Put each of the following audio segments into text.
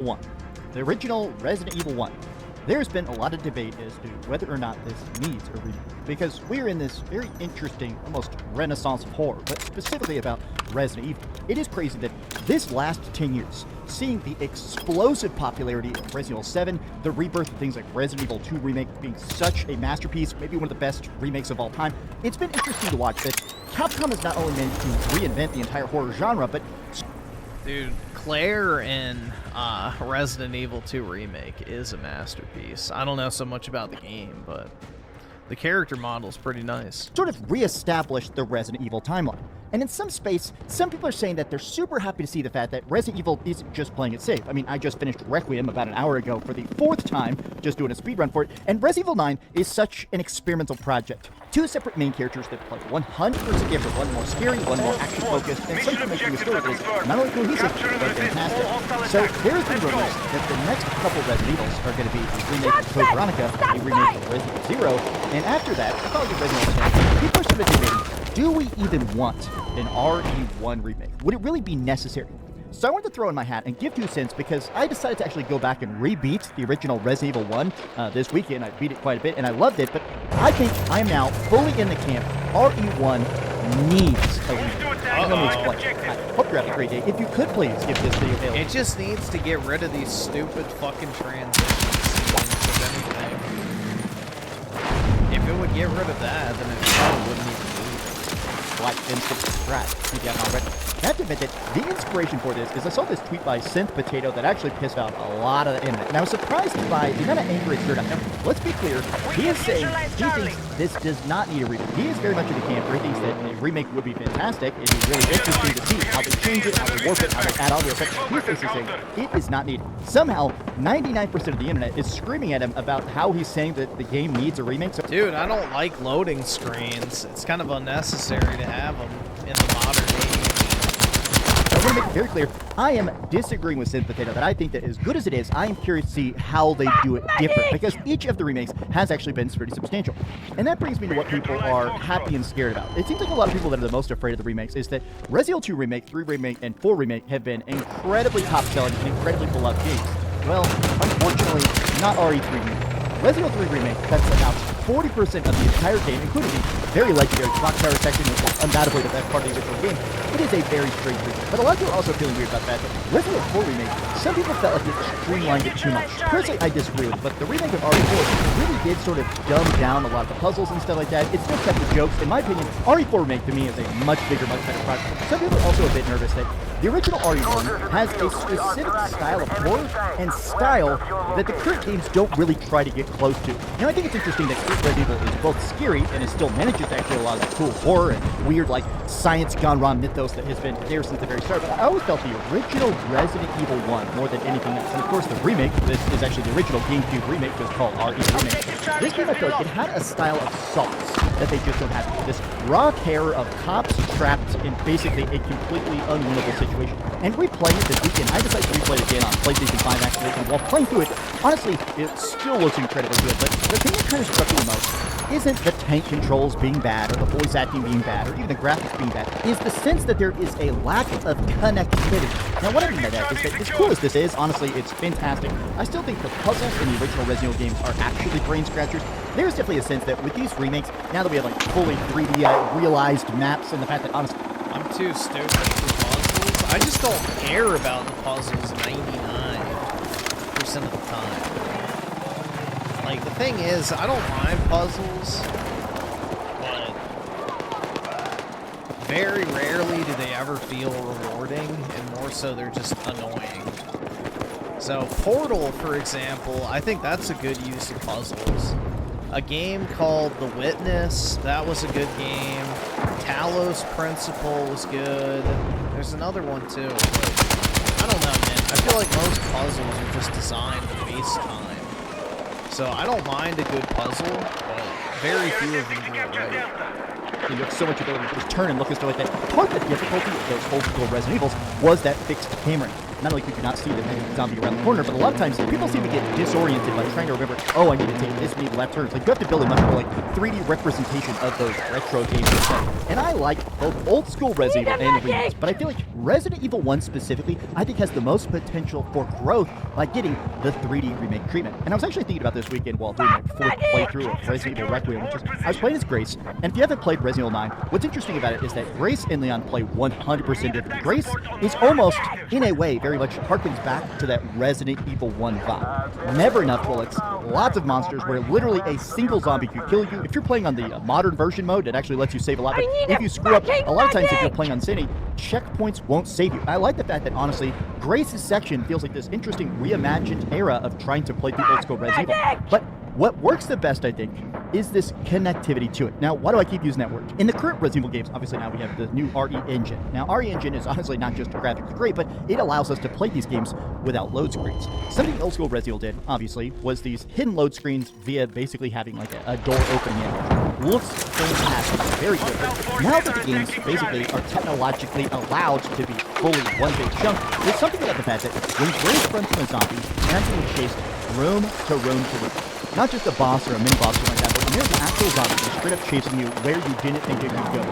1, the original Resident Evil 1. There's been a lot of debate as to whether or not this needs a remake, because we're in this very interesting, almost renaissance of horror, but specifically about Resident Evil. It is crazy that this last 10 years, seeing the explosive popularity of Resident Evil 7, the rebirth of things like Resident Evil 2 Remake being such a masterpiece, maybe one of the best remakes of all time, it's been interesting to watch that Capcom has not only managed to reinvent the entire horror genre, but... Dude, Claire in Resident Evil 2 Remake is a masterpiece. I don't know so much about the game, but the character model is pretty nice. Sort of reestablished the Resident Evil timeline. And in some space, some people are saying that they're super happy to see the fact that Resident Evil isn't just playing it safe. I mean, I just finished Requiem about an hour ago for the 4th time, just doing a speedrun for it, and Resident Evil 9 is such an experimental project. 2 separate main characters that play 100% different, one more scary, one more action-focused, and something making the story that is not only cohesive, but fantastic. So there's been rumors that the next couple Resident Evils are going to be a remake of Code Veronica, a remake of Resident Evil 0, and after that, I thought Resident Evil 10, people are sort of debating, do we even want an RE1 remake? Would it really be necessary? So I wanted to throw in my hat and give 2 cents because I decided to actually go back and re-beat the original Resident Evil 1 this weekend. I beat it quite a bit and I loved it, but I think I'm now fully in the camp. RE1 needs a remake. Let me explain. I hope you're having a great day. If you could please give this video available. It just needs to get rid of these stupid fucking transitions of anything. If it would get rid of that, then it probably wouldn't even be. Like and subscribe if you haven't already. I have to admit that the inspiration for this is I saw this tweet by Synth Potato that actually pissed off a lot of the internet. And I was surprised by the amount of anger it stirred up. Now, let's be clear, he is saying he thinks this does not need a remake. He is very much in the camp where he thinks that a remake would be fantastic. It is really interesting to see how they change it, how they warp it, how they add all the effects. He's basically saying it is not needed. Somehow, 99% of the internet is screaming at him about how he's saying that the game needs a remake. So dude, I don't like loading screens. It's kind of unnecessary to have them in the modern age. I want to make it very clear, I am disagreeing with Synth Potato that I think that as good as it is, I am curious to see how they do it different, because each of the remakes has actually been pretty substantial. And that brings me to what people are happy and scared about. It seems like a lot of people that are the most afraid of the remakes is that Resident Evil 2 Remake, 3 Remake, and 4 Remake have been incredibly top-selling and incredibly beloved games. Well, unfortunately, not RE3 Remake. Resident Evil 3 Remake has announced 40% of the entire game, including the very legendary Clock Tower section, which is undoubtedly the best part of the original game. It is a very strange remake. But a lot of people are also feeling weird about that. Resident Evil 4 Remake, some people felt like it streamlined it too much. Personally, I disagree with it, but the remake of RE4 really did sort of dumb down a lot of the puzzles and stuff like that. It still kept the jokes. In my opinion, RE4 Remake to me is a much bigger, much better project. Some people are also a bit nervous that the original RE1 has a specific style of horror and style that the current games don't really try to get close to. Now, I think it's interesting that Resident Evil is both scary and it still manages to actually a lot of that cool horror and weird, like, science gone wrong mythos that has been there since the very start. But I always felt the original Resident Evil 1 more than anything else. And of course, the remake, this is actually the original GameCube remake, was called RE Remake. This game, I feel like it had a style of sauce that they just don't have here. This raw terror of cops trapped in basically a completely unwinnable situation. And replaying it this weekend, I decided to replay it again on PlayStation 5 actually, and while playing through it, honestly, it still looks incredibly good. But the thing that kind of struck me the most isn't the tank controls being bad, or the voice acting being bad, or even the graphics being bad, is the sense that there is a lack of connectivity. Now, what I mean by that is that as cool as this is, honestly, it's fantastic. I still think the puzzles in the original Resident Evil games are actually brain scratchers. There's definitely a sense that with these remakes, now that we have like fully 3D realized maps, and the fact that honestly, I'm too stupid for puzzles. I just don't care about the puzzles 99% of the time. Like, the thing is, I don't mind puzzles, but very rarely do they ever feel rewarding, and more so they're just annoying. So Portal, for example, I think that's a good use of puzzles. A game called The Witness, that was a good game. Talos Principle was good. There's another one too, but I don't know, man. I feel like most puzzles are just designed to waste time. So I don't mind a good puzzle, but very few of them do it right. You have so much ability to just turn and look and stuff like that. Part of the difficulty of those old school Resident Evils was that fixed camera. not only could you not see the zombie around the corner, but a lot of times people seem to get disoriented by trying to remember, oh, I need to take this many left turns. Like, you have to build a much more like 3D representation of those retro games. And I like both old school Resident Evil and the remakes, but I feel like Resident Evil 1 specifically, I think has the most potential for growth by getting the 3D remake treatment. And I was actually thinking about this weekend while doing my fourth playthrough of Resident Evil Requiem, which is, I was playing as Grace, and if you haven't played Resident Evil 9, what's interesting about it is that Grace and Leon play 100% different. Grace is almost, in a way, very much harkens back to that Resident Evil 1 vibe. Never enough bullets, lots of monsters where literally a single zombie could kill you. If you're playing on the modern version mode, it actually lets you save a lot, but if you screw up, a lot of times if you're playing on City, checkpoints won't save you. I like the fact that, honestly, Grace's section feels like this interesting reimagined era of trying to play the old school Resident Evil. But what works the best, I think, is this connectivity to it. Now, why do I keep using that word? In the current Resident Evil games, obviously now we have the new RE engine. Now, RE engine is honestly not just graphically great, but it allows us to play these games without load screens. Something old school Resident Evil did, obviously, was these hidden load screens via basically having like a door opening in. Looks fantastic, very good. But now that the games basically are technologically allowed to be fully one big chunk, there's something about the fact that when Grace runs from a zombie, and that's being chased room to room to room. Not just a boss or a mini boss or like that, but when there's an actual zombie that's straight up chasing you where you didn't think it could go.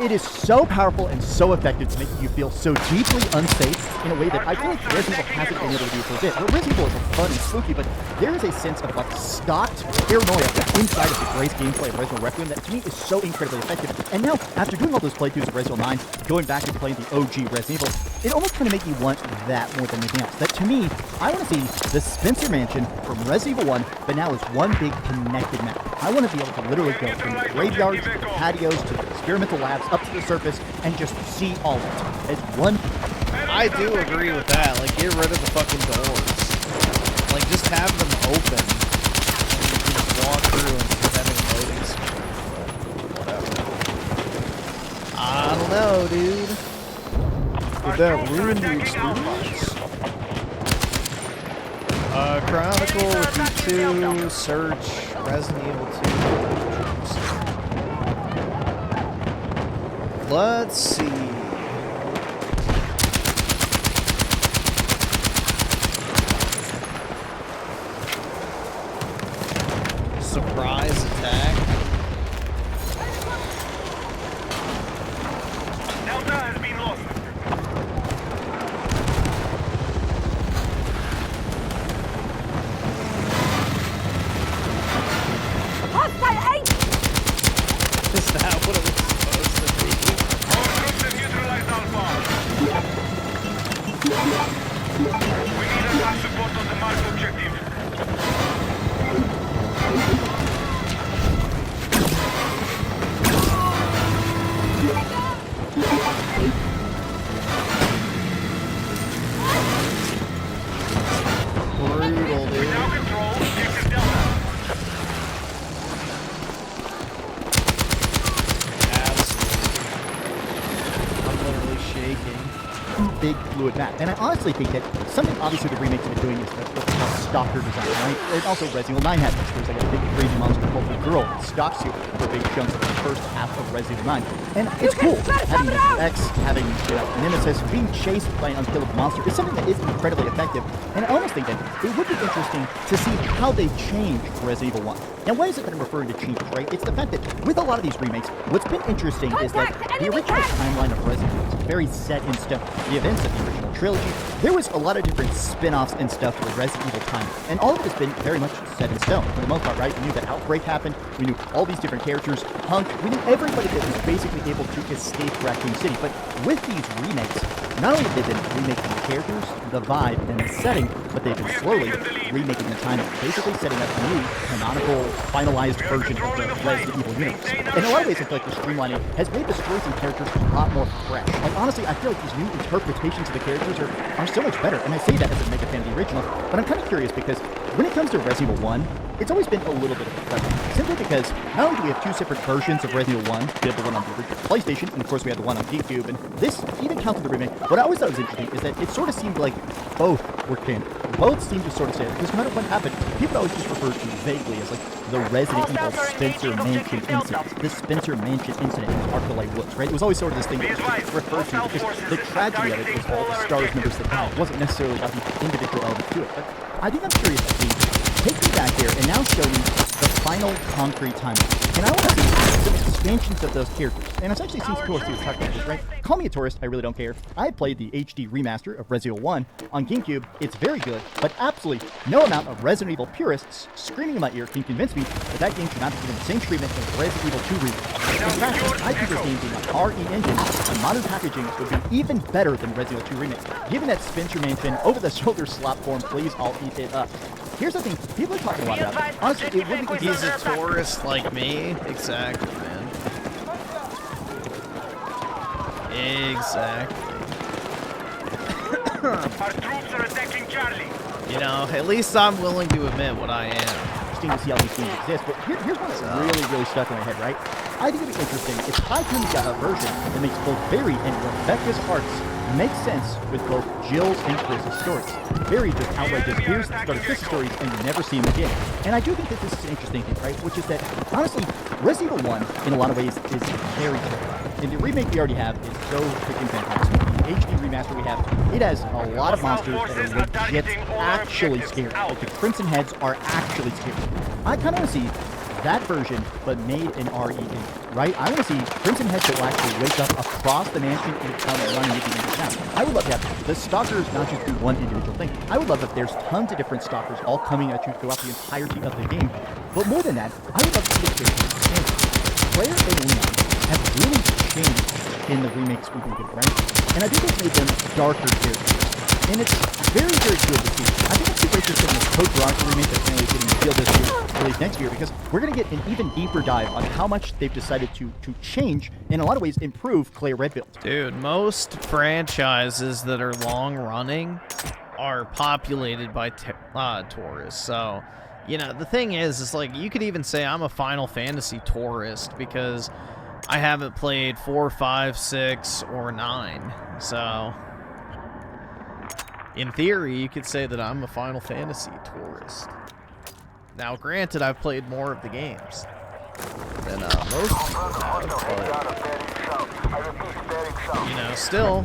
It is so powerful and so effective to make you feel so deeply unsafe in a way that I feel like Resident Evil hasn't been able to do for a bit. Well, Resident Evil is fun and spooky, but there is a sense of like stocked paranoia inside of the Grace gameplay of Resident Evil Requiem that to me is so incredibly effective. And now, after doing all those playthroughs of Resident Evil 9, going back and playing the OG Resident Evil, it almost kind of makes you want that more than anything else. That to me, I want to see the Spencer Mansion from Resident Evil 1, but now is one big connected map. I want to be able to literally go from the graveyards to the patios to the experimental labs up to the surface and just see all of it as one. I do agree with that. Like, get rid of the fucking doors. Like, just have them open. And you can just walk through and have loading screen. Whatever. I don't know, dude. Would that ruin the experience? Chronicle would be 2, Search, Resident Evil 2. Let's see. Surprise attack. Delta has been lost. Is that what it was supposed to be? Our troops have neutralized Alpha. We need attack support on the marked objective. Brutal, We dude. now control Objective Delta. Absolutely. I'm literally shaking. Big fluid map. And I honestly think that something obviously the remakes have been doing is the stalker design, right? And also Resident Evil 9 has this. There's like a big crazy monster called the Girl that stalks you for big chunks of the first half of Resident Evil 9. And it's cool. Having X, having Nemesis, being chased by an unkillable monster is something that is incredibly effective. And I almost think that it would be interesting to see how they change Resident Evil 1. Now, why is it that I'm referring to changes, right? It's the fact that with a lot of these remakes, what's been interesting is that the original timeline of Resident Evil is very set in stone. The events of the original trilogy, there was a lot of different spin-offs and stuff for Resident Evil time, and all of it has been very much set in stone for the most part, right? We knew that Outbreak happened, we knew all these different characters, Hunk, we knew everybody that was basically able to escape Raccoon City. But with these remakes, not only have they been remaking the characters, the vibe, and the setting, but they've been slowly remaking the timeline, basically setting up a new, canonical, finalized version of the Resident Evil universe. In a lot of ways, I feel like the streamlining has made the stories and characters a lot more fresh. Like, honestly, I feel like these new interpretations of the characters are so much better. And I say that as a mega fan of the original, but I'm kind of curious because when it comes to Resident Evil 1, it's always been a little bit of a question. Simply because not only do we have two separate versions of Resident Evil 1, we have the one on the original PlayStation, and of course we had the one on GameCube, and this even counted the remake. What I always thought was interesting is that it sort of seemed like both were canon. Both seemed to sort of say it, because no matter what happened, people always just referred to vaguely as like the Resident Evil Spencer Mansion incident. This Spencer Mansion incident in Arclight Woods, right? It was always sort of this thing that was referred to because the tragedy of it was all the STARS members that died. It wasn't necessarily about the individual element to it. But I think I'm curious to see, take me back there and now show me the final concrete timeline. And I want to see some expansions of those characters. And it's actually seems cool to see what's talking about this, right? Call me a tourist, I really don't care. I played the HD remaster of Resident Evil 1 on GameCube. It's very good, but absolutely no amount of Resident Evil purists screaming in my ear can convince me that game should not be given the same treatment as Resident Evil 2 remake. In fact, I think this game being an RE engine and modern packaging would be even better than Resident Evil 2 remake. Given that Spencer Mansion over-the-shoulder slap form, please, I'll eat it up. Here's the thing, people are talking a lot about it. Honestly, it wouldn't be He's a tourist like me. Exactly, man. Exactly. Our troops are attacking Charlie. You know, at least I'm willing to admit what I am. interesting to see how these games exist, but here's one that's really stuck in my head, right? I think it'd be interesting if high time we got a version that makes both Barry and Rebecca's arcs make sense with both Jill's and Chris's stories. Barry just outright disappears at the start of Chris's stories and you never see him again. And I do think that this is an interesting thing, right? Which is that, honestly, Resident Evil 1, in a lot of ways, is very terrifying. And the remake we already have is so freaking fantastic. The HD remaster we have, it has a lot of monsters that are legit actually scary. Like the Crimson Heads are actually scary. I kind of want to see that version, but made in RE engine, right? I want to see Crimson Heads that will actually wake up across the mansion and come running into the town. I would love to have the stalkers not just do one individual thing. I would love if there's tons of different stalkers all coming at you throughout the entirety of the game. But more than that, I would love to see the characters change. Claire and Leon have really changed in the remakes we've been getting, right? And I think they've made them darker characters. And it's very good to see. I think it's super interesting in the Code Veronica remake that's going to be getting revealed this year, released next year, because we're going to get an even deeper dive on how much they've decided to change, in a lot of ways, improve Claire Redfield. Dude, most franchises that are long-running are populated by tourists, so... You know, the thing is like, you could even say I'm a Final Fantasy tourist, because I haven't played 4, 5, 6, or 9, so... In theory, you could say that I'm a Final Fantasy tourist. Now, granted, I've played more of the games than most people have, but, you know, still,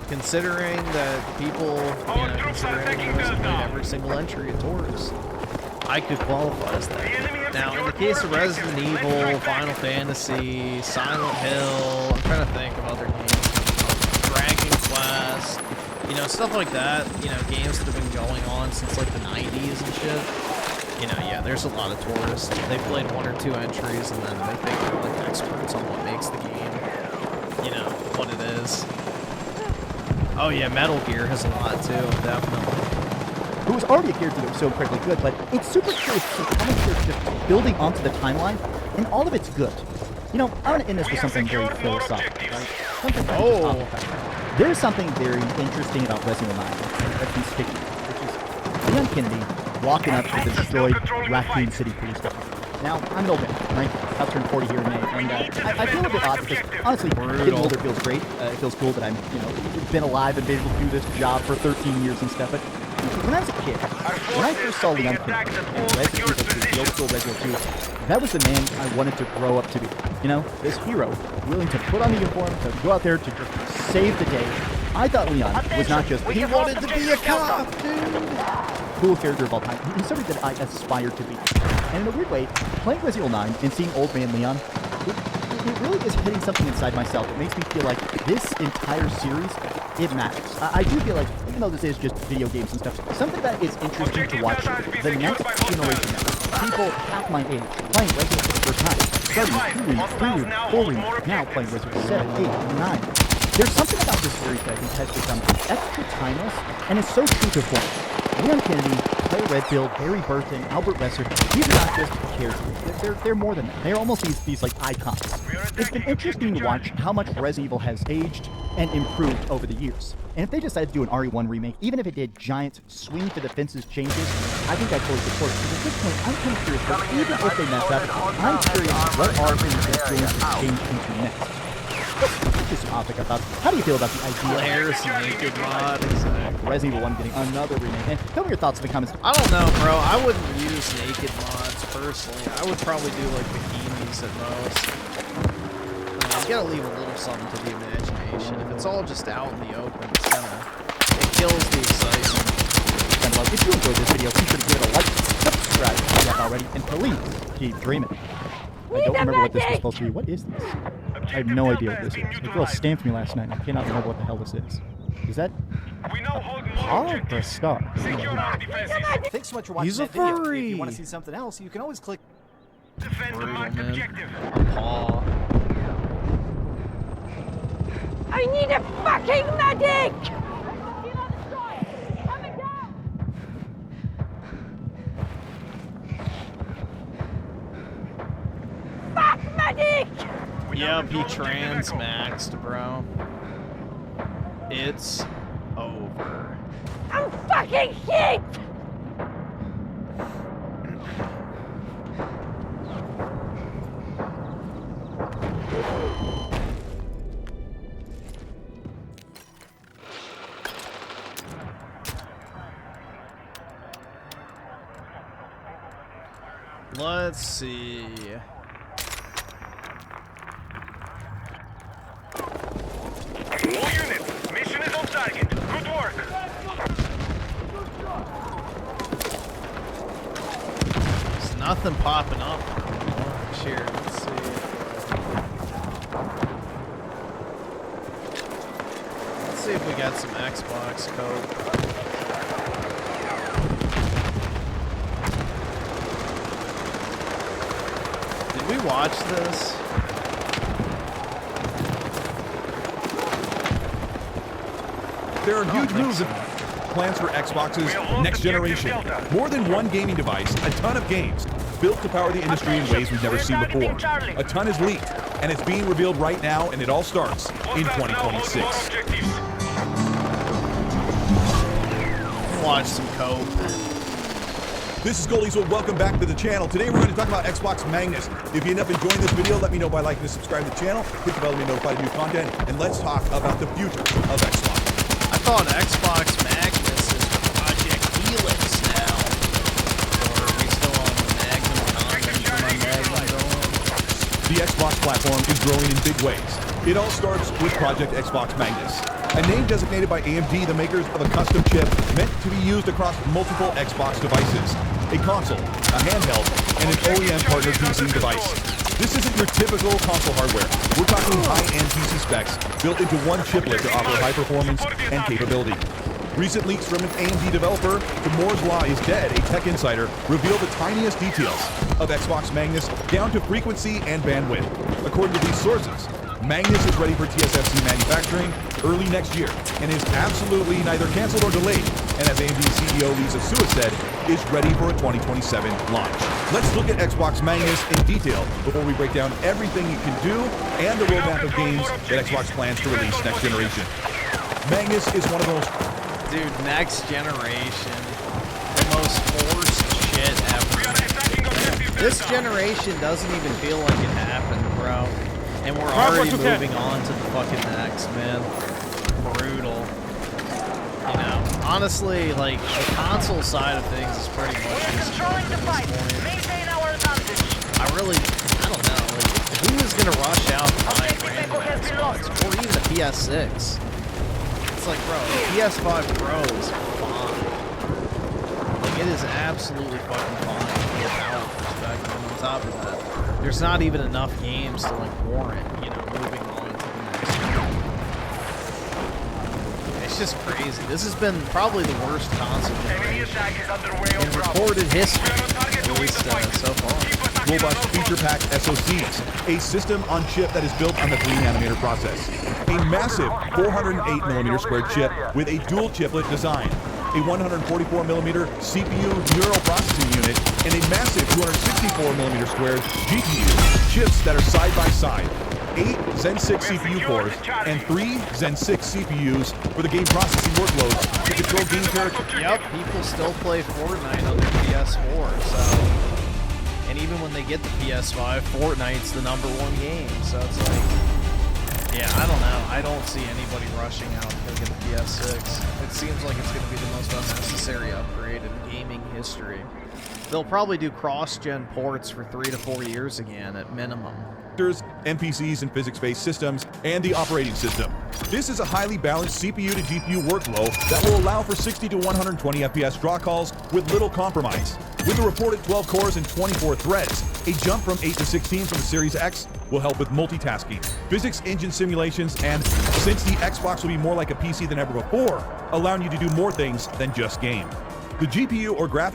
considering that people, you know, considering I've played every single entry of tourist, I could qualify as that. Now, in the case of Resident Evil, Final Fantasy, Silent Hill, I'm trying to think of other games, Dragon Quest, you know, stuff like that, you know, games that have been going on since, like, the 90s and shit. You know, yeah, there's a lot of tourists. They played 1 or 2 entries, and then they think they're, like, experts on what makes the game, you know, what it is. Oh, yeah, Metal Gear has a lot, too, definitely. Who was already a character that was so incredibly good, but it's super curious to see how much they're just building onto the timeline, and all of it's good. You know, I want to end this with something very philosophical, right? Something there is something very interesting about Resident Evil 9 that's conspicuous, which is Leon Kennedy walking up to the destroyed Raccoon City police station. Now, I'm an old man, right? I'll turn 40 here in May, and I feel a bit odd because, honestly, getting older feels great. It feels cool that I'm, you know, been alive and been able to do this job for 13 years and stuff, but when I was a kid, when I first saw Leon Kennedy and Resident Evil 2, the old school Resident Evil 2, that was the man I wanted to grow up to be. You know, this hero, willing to put on the uniform, to go out there to just save the day. I thought Leon was not just, he wanted to be a cop, dude. Cool character of all time. He's somebody that I aspired to be. And in a weird way, playing Resident Evil 9 and seeing old man Leon, it really is hitting something inside myself that makes me feel like this entire series, it matters. I do feel like, even though this is just video games and stuff, something that is interesting to watch the next generation now, people half my age, playing Resident Evil for the first time, starting 2, 3, 4, now playing Resident Evil 7, 8, 9. There's something about this series that I think has become extra timeless, and is so true to form. Leon Kennedy, Claire Redfield, Barry Burton, Albert Besser, these are not just characters. They're more than that. They're almost these like icons. it's been interesting to watch how much Resident Evil has aged and improved over the years. And if they decided to do an RE1 remake, even if it did giant swing for the fences changes, I think I'd totally support it. Because at this point, I'm kind of curious, but even if they mess up, I'm curious what are things that's going to change into next. Let's do some topic about how do you feel about the idea Blair's naked mod, exactly. Resident Evil 1 getting another remake? And tell me your thoughts in the comments. I don't know, bro. I wouldn't use naked mods personally. I would probably do like bikinis at most. You gotta leave a little something to the imagination. If it's all just out in the open, it's it kills the excitement. And love, if you enjoyed this video, be sure to give it a like, subscribe if you haven't already, and please keep dreaming. I don't remember what this was supposed to be. What is this? I have no idea what this is. The girl stamped me last night, and I cannot remember what the hell this is. Is that We now hold more Paul or objectives. Star? Secure our defenses. Thanks so much for watching He's a that video. furry. If you want to see something else, you can always click. Defend the Brutal, marked man. objective. Paw. I need a fucking medic! Fuck medic! Yep, he trans-maxed, bro. It's over. I'm fucking hit! Let's see. All units, mission is on target. Good work. There's nothing popping up. Here, let's see. Let's see if we got some Xbox code. Did we watch this? There are huge moves and plans for Xbox's next generation. More than one gaming device, a ton of games, built to power the industry in ways we've never seen before. A ton is leaked, and it's being revealed right now, and it all starts in Hostiles now hold more 2026. objectives. Watch some Cope. This is Goldie, so welcome back to the channel. Today we're going to talk about Xbox Magnus. If you end up enjoying this video, let me know by liking and subscribing to the channel. Hit the bell to be notified of new content, and let's talk about the future of Xbox. I thought Xbox Magnus is Project Helix now. Or are we still on the Magnum content for my Magnum going? The Xbox platform is growing in big ways. It all starts with Project Xbox Magnus, a name designated by AMD, the makers of a custom chip meant to be used across multiple Xbox devices, a console, a handheld, and an OEM partner PC device. This isn't your typical console hardware. We're talking high-end PC specs built into one chiplet to offer high performance and capability. Recent leaks from an AMD developer to Moore's Law is Dead, a tech insider, reveal the tiniest details of Xbox Magnus down to frequency and bandwidth. According to these sources, Magnus is ready for TSMC manufacturing early next year and is absolutely neither canceled or delayed. And as AMD CEO Lisa Su said, is ready for a 2027 launch. Let's look at Xbox Magnus in detail before we break down everything it can do and the roadmap of games that Xbox plans to release next generation. Magnus is one of those. Dude, next generation. The most forced shit We are ever. attacking objective This Delta. generation doesn't even feel like it happened, bro. And we're already moving on to the fucking next, man. Brutal. You know, honestly, like, the console side of things is pretty much useless at this point. Maintain our advantage! I don't know, like, who is gonna rush out and buy a brand new Xbox? Or even a PS6? It's like, bro, the PS5 Pro is fine. Like, it is absolutely fucking fine from a power perspective. And on top of that, there's not even enough games to, like, warrant, you know, moving on to the next one. It's just crazy. This has been probably the worst console Enemy generation attack is underway on in Bravo. recorded We history, are on target at to win least the fight. so far. Keep attacking Robust our goals. feature-packed SoCs, a system on chip that is built on the 3nm process. A massive 408mm squared chip with a dual chiplet design. a 144mm CPU neural processing unit, and a massive 264mm squared GPU. Chips that are side by side. 8 Zen 6 CPU cores and 3 Zen 6 CPUs for the game processing workloads to control game characters. Yep, people still play Fortnite on their PS4, so... And even when they get the PS5, Fortnite's the #1 game, so it's like... Yeah, I don't know. I don't see anybody rushing out to go get the PS6. It seems like it's going to be the most unnecessary upgrade in gaming history. They'll probably do cross-gen ports for 3 to 4 years again, at minimum. NPCs and physics-based systems, and the operating system. This is a highly balanced CPU to GPU workflow that will allow for 60 to 120 FPS draw calls with little compromise. With a reported 12 cores and 24 threads, a jump from 8 to 16 from the Series X will help with multitasking, physics engine simulations, and since the Xbox will be more like a PC than ever before, allowing you to do more things than just game. The GPU or graphics